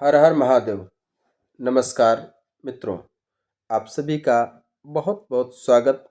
हर हर महादेव। नमस्कार मित्रों, आप सभी का बहुत बहुत स्वागत,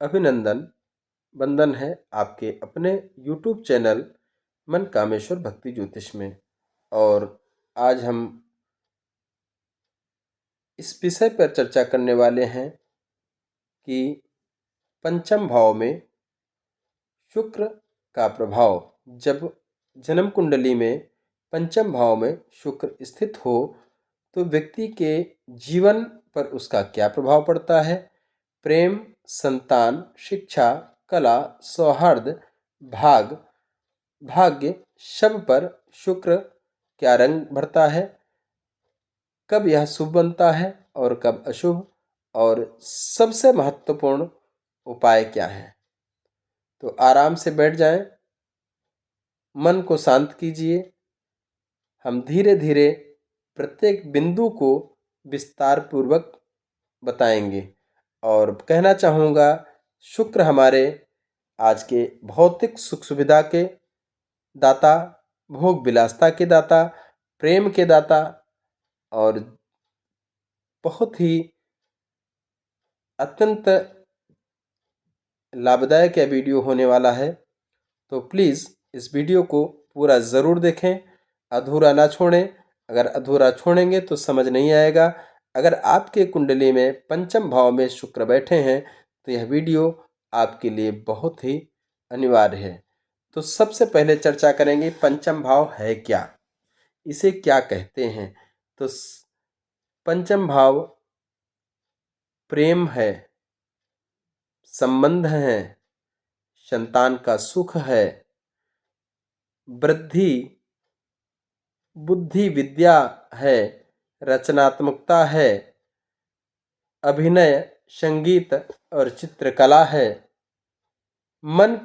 अभिनंदन, वंदन है आपके अपने YouTube चैनल मन कामेश्वर भक्ति ज्योतिष में। और आज हम इस विषय पर चर्चा करने वाले हैं कि पंचम भाव में शुक्र का प्रभाव, जब जन्म कुंडली में पंचम भाव में शुक्र स्थित हो तो व्यक्ति के जीवन पर उसका क्या प्रभाव पड़ता है। प्रेम, संतान, शिक्षा, कला, सौहार्द, भाग्य सब पर शुक्र क्या रंग भरता है, कब यह शुभ बनता है और कब अशुभ, और सबसे महत्वपूर्ण उपाय क्या है। तो आराम से बैठ जाएं, मन को शांत कीजिए। हम धीरे धीरे प्रत्येक बिंदु को विस्तार पूर्वक बताएंगे। और कहना चाहूँगा, शुक्र हमारे आज के भौतिक सुख सुविधा के दाता, भोग विलासता के दाता, प्रेम के दाता, और बहुत ही अत्यंत लाभदायक यह वीडियो होने वाला है। तो प्लीज़ इस वीडियो को पूरा ज़रूर देखें, अधूरा ना छोड़ें। अगर अधूरा छोड़ेंगे तो समझ नहीं आएगा। अगर आपके कुंडली में पंचम भाव में शुक्र बैठे हैं तो यह वीडियो आपके लिए बहुत ही अनिवार्य है। तो सबसे पहले चर्चा करेंगे पंचम भाव है क्या, इसे क्या कहते हैं। तो पंचम भाव प्रेम है, संबंध है, संतान का सुख है, वृद्धि, बुद्धि विद्या है, रचनात्मकता है, अभिनय, संगीत और चित्रकला है, मन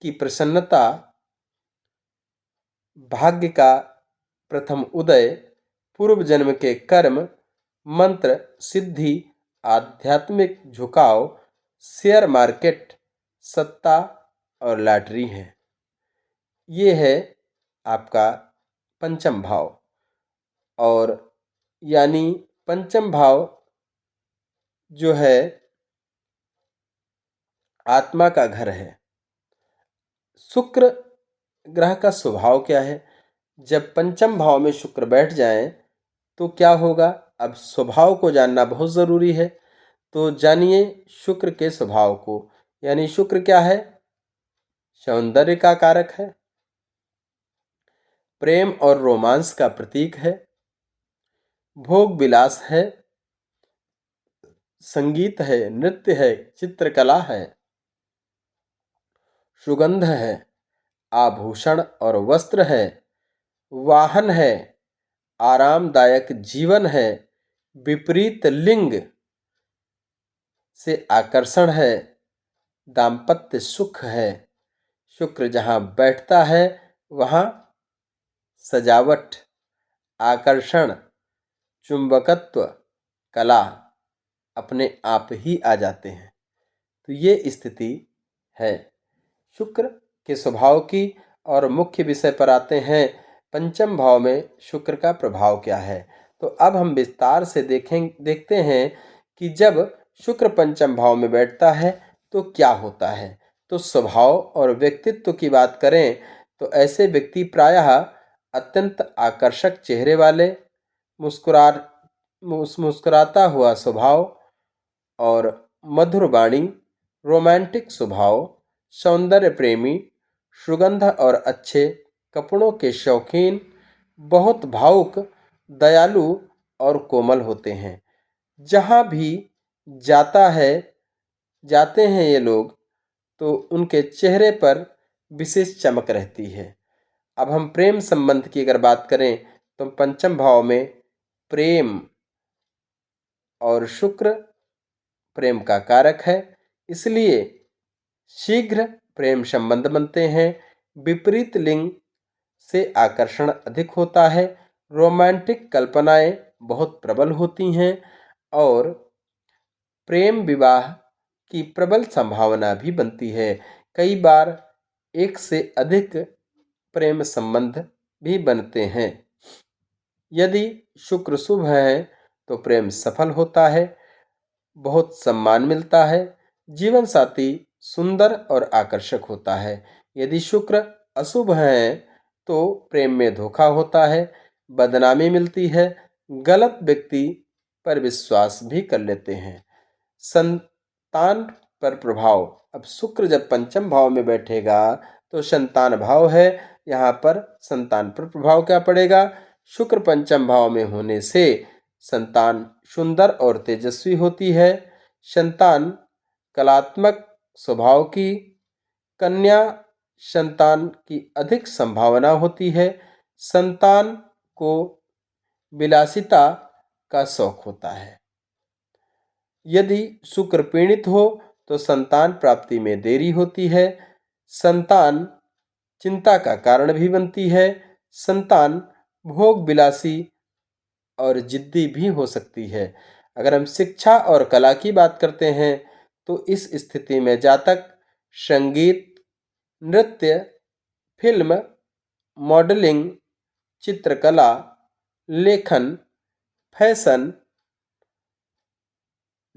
की प्रसन्नता, भाग्य का प्रथम उदय, पूर्व जन्म के कर्म, मंत्र सिद्धि, आध्यात्मिक झुकाव, शेयर मार्केट, सत्ता और लॉटरी है। ये है आपका पंचम भाव। और यानी पंचम भाव जो है आत्मा का घर है। शुक्र ग्रह का स्वभाव क्या है, जब पंचम भाव में शुक्र बैठ जाए तो क्या होगा। अब स्वभाव को जानना बहुत ज़रूरी है। तो जानिए शुक्र के स्वभाव को। यानी शुक्र क्या है, सौंदर्य का कारक है, प्रेम और रोमांस का प्रतीक है, भोग विलास है, संगीत है, नृत्य है, चित्रकला है, सुगंध है, आभूषण और वस्त्र है, वाहन है, आरामदायक जीवन है, विपरीत लिंग से आकर्षण है, दाम्पत्य सुख है। शुक्र जहाँ बैठता है वहाँ सजावट, आकर्षण, चुंबकत्व, कला अपने आप ही आ जाते हैं। तो ये स्थिति है शुक्र के स्वभाव की। और मुख्य विषय पर आते हैं, पंचम भाव में शुक्र का प्रभाव क्या है। तो अब हम विस्तार से देखते हैं कि जब शुक्र पंचम भाव में बैठता है तो क्या होता है। तो स्वभाव और व्यक्तित्व की बात करें तो ऐसे व्यक्ति प्रायः अत्यंत आकर्षक चेहरे वाले, मुस्कुराता हुआ स्वभाव और मधुर वाणी, रोमांटिक स्वभाव, सौंदर्य प्रेमी, सुगंध और अच्छे कपड़ों के शौकीन, बहुत भावुक, दयालु और कोमल होते हैं। जहाँ भी जाते हैं ये लोग तो उनके चेहरे पर विशेष चमक रहती है। अब हम प्रेम संबंध की अगर बात करें तो पंचम भाव में प्रेम और शुक्र प्रेम का कारक है, इसलिए शीघ्र प्रेम संबंध बनते हैं। विपरीत लिंग से आकर्षण अधिक होता है, रोमांटिक कल्पनाएं बहुत प्रबल होती हैं और प्रेम विवाह की प्रबल संभावना भी बनती है। कई बार एक से अधिक प्रेम संबंध भी बनते हैं। यदि शुक्र शुभ है तो प्रेम सफल होता है, बहुत सम्मान मिलता है, जीवन साथी सुंदर और आकर्षक होता है। यदि शुक्र अशुभ है तो प्रेम में धोखा होता है, बदनामी मिलती है, गलत व्यक्ति पर विश्वास भी कर लेते हैं। संतान पर प्रभाव। अब शुक्र जब पंचम भाव में बैठेगा तो संतान भाव है, यहाँ पर संतान पर प्रभाव क्या पड़ेगा? शुक्र पंचम भाव में होने से संतान सुंदर और तेजस्वी होती है, संतान कलात्मक स्वभाव की, कन्या संतान की अधिक संभावना होती है, संतान को विलासिता का शौक होता है। यदि शुक्र पीड़ित हो तो संतान प्राप्ति में देरी होती है, संतान चिंता का कारण भी बनती है, संतान भोग विलासी और जिद्दी भी हो सकती है। अगर हम शिक्षा और कला की बात करते हैं तो इस स्थिति में जातक संगीत, नृत्य, फिल्म, मॉडलिंग, चित्रकला, लेखन, फैशन,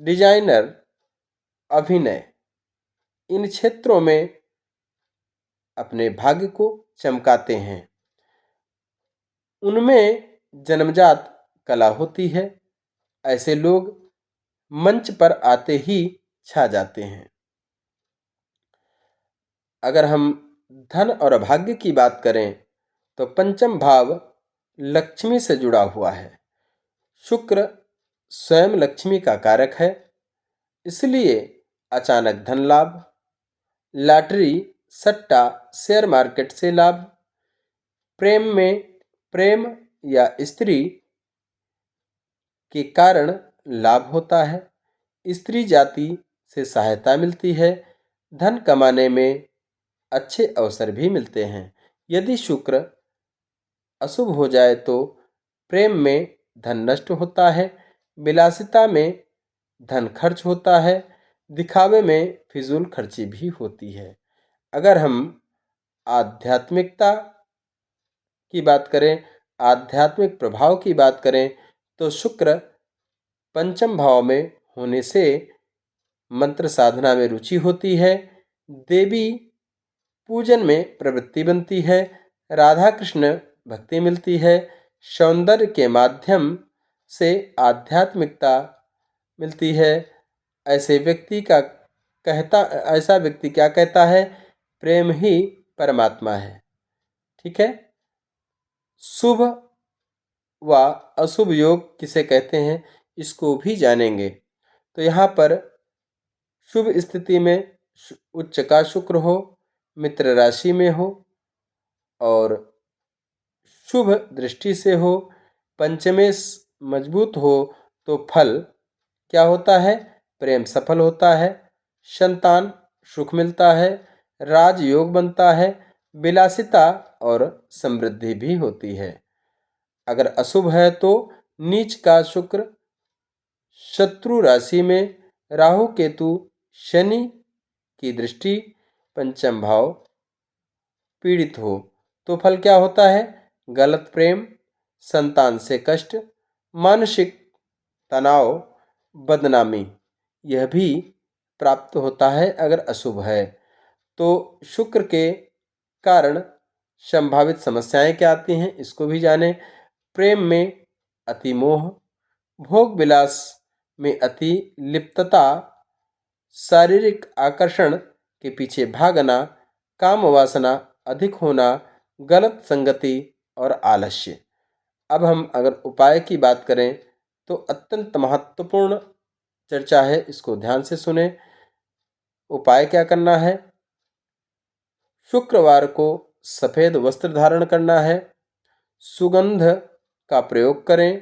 डिजाइनर, अभिनय, इन क्षेत्रों में अपने भाग्य को चमकाते हैं। उनमें जन्मजात कला होती है, ऐसे लोग मंच पर आते ही छा जाते हैं। अगर हम धन और भाग्य की बात करें तो पंचम भाव लक्ष्मी से जुड़ा हुआ है। शुक्र स्वयं लक्ष्मी का कारक है, इसलिए अचानक धन लाभ, लॉटरी, सट्टा, शेयर मार्केट से लाभ, प्रेम में प्रेम या स्त्री के कारण लाभ होता है, स्त्री जाति से सहायता मिलती है, धन कमाने में अच्छे अवसर भी मिलते हैं। यदि शुक्र अशुभ हो जाए तो प्रेम में धन नष्ट होता है, विलासिता में धन खर्च होता है, दिखावे में फिजूल खर्ची भी होती है। अगर हम आध्यात्मिकता की बात करें, आध्यात्मिक प्रभाव की बात करें तो शुक्र पंचम भाव में होने से मंत्र साधना में रुचि होती है, देवी पूजन में प्रवृत्ति बनती है, राधा कृष्ण भक्ति मिलती है, सौंदर्य के माध्यम से आध्यात्मिकता मिलती है। ऐसा व्यक्ति क्या कहता है? प्रेम ही परमात्मा है। ठीक है। शुभ व अशुभ योग किसे कहते हैं, इसको भी जानेंगे। तो यहाँ पर शुभ स्थिति में उच्च का शुक्र हो, मित्र राशि में हो और शुभ दृष्टि से हो, पंचमेश मजबूत हो तो फल क्या होता है? प्रेम सफल होता है, संतान सुख मिलता है, राजयोग बनता है, विलासिता और समृद्धि भी होती है। अगर अशुभ है तो नीच का शुक्र, शत्रु राशि में राहु केतु शनि की दृष्टि, पंचम भाव पीड़ित हो तो फल क्या होता है? गलत प्रेम, संतान से कष्ट, मानसिक तनाव, बदनामी, यह भी प्राप्त होता है अगर अशुभ है। तो शुक्र के कारण संभावित समस्याएं क्या आती हैं, इसको भी जानें। प्रेम में अति मोह, भोग विलास में अति लिप्तता, शारीरिक आकर्षण के पीछे भागना, काम वासना अधिक होना, गलत संगति और आलस्य। अब हम अगर उपाय की बात करें तो अत्यंत महत्वपूर्ण चर्चा है, इसको ध्यान से सुने। उपाय क्या करना है? शुक्रवार को सफ़ेद वस्त्र धारण करना है, सुगंध का प्रयोग करें,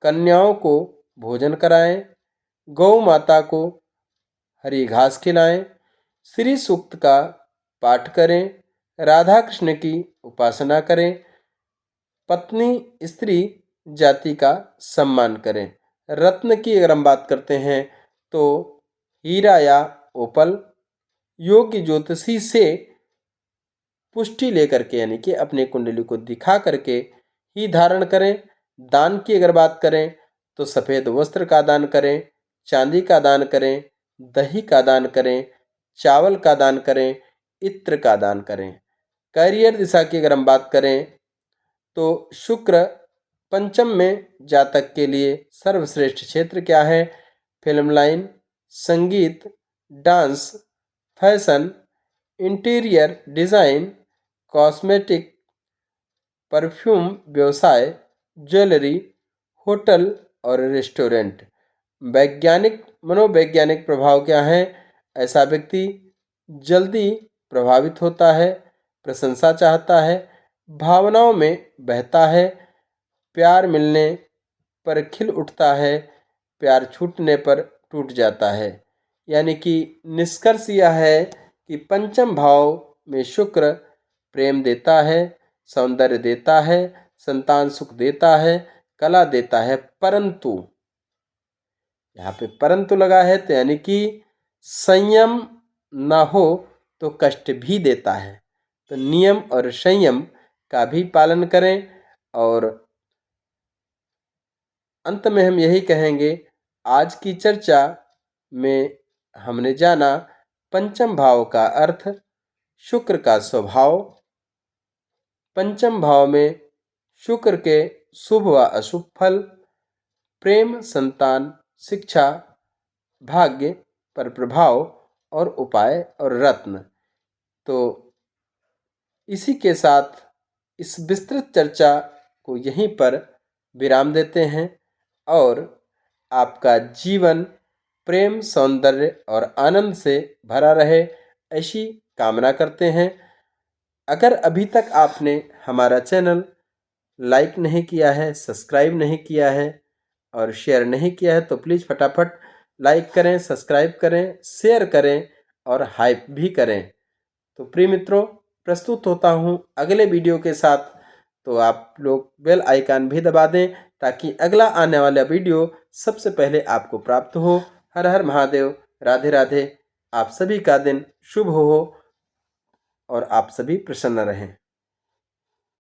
कन्याओं को भोजन कराएं, गौ माता को हरी घास खिलाएं, श्री सूक्त का पाठ करें, राधा कृष्ण की उपासना करें, पत्नी स्त्री जाति का सम्मान करें। रत्न की अगर हम बात करते हैं तो हीरा या ओपल योग्य ज्योतिषी से पुष्टि लेकर के, यानी कि अपने कुंडली को दिखा करके ही धारण करें। दान की अगर बात करें तो सफ़ेद वस्त्र का दान करें, चांदी का दान करें, दही का दान करें, चावल का दान करें, इत्र का दान करें। करियर दिशा की अगर हम बात करें तो शुक्र पंचम में जातक के लिए सर्वश्रेष्ठ क्षेत्र क्या है? फिल्म लाइन, संगीत, dance, fashion, interior design, cosmetic, perfume व्यवसाय, ज्वेलरी, होटल और रेस्टोरेंट। वैज्ञानिक मनोवैज्ञानिक प्रभाव क्या है? ऐसा व्यक्ति जल्दी प्रभावित होता है, प्रशंसा चाहता है, भावनाओं में बहता है, प्यार मिलने पर खिल उठता है, प्यार छूटने पर टूट जाता है। यानी कि निष्कर्ष यह है कि पंचम भाव में शुक्र प्रेम देता है, सौंदर्य देता है, संतान सुख देता है, कला देता है, परंतु यहाँ पे परंतु लगा है तो यानी कि संयम ना हो तो कष्ट भी देता है। तो नियम और संयम का भी पालन करें। और अंत में हम यही कहेंगे, आज की चर्चा में हमने जाना पंचम भाव का अर्थ, शुक्र का स्वभाव, पंचम भाव में शुक्र के शुभ व अशुभ फल, प्रेम, संतान, शिक्षा, भाग्य पर प्रभाव और उपाय और रत्न। तो इसी के साथ इस विस्तृत चर्चा को यहीं पर विराम देते हैं और आपका जीवन प्रेम, सौंदर्य और आनंद से भरा रहे, ऐसी कामना करते हैं। अगर अभी तक आपने हमारा चैनल लाइक नहीं किया है, सब्सक्राइब नहीं किया है और शेयर नहीं किया है तो प्लीज़ फटाफट लाइक करें, सब्सक्राइब करें, शेयर करें और हाइप भी करें। तो प्रिय मित्रों, प्रस्तुत होता हूँ अगले वीडियो के साथ। तो आप लोग बेल आइकन भी दबा दें ताकि अगला आने वाला वीडियो सबसे पहले आपको प्राप्त हो। हर हर महादेव, राधे राधे। आप सभी का दिन शुभ हो और आप सभी प्रसन्न रहें।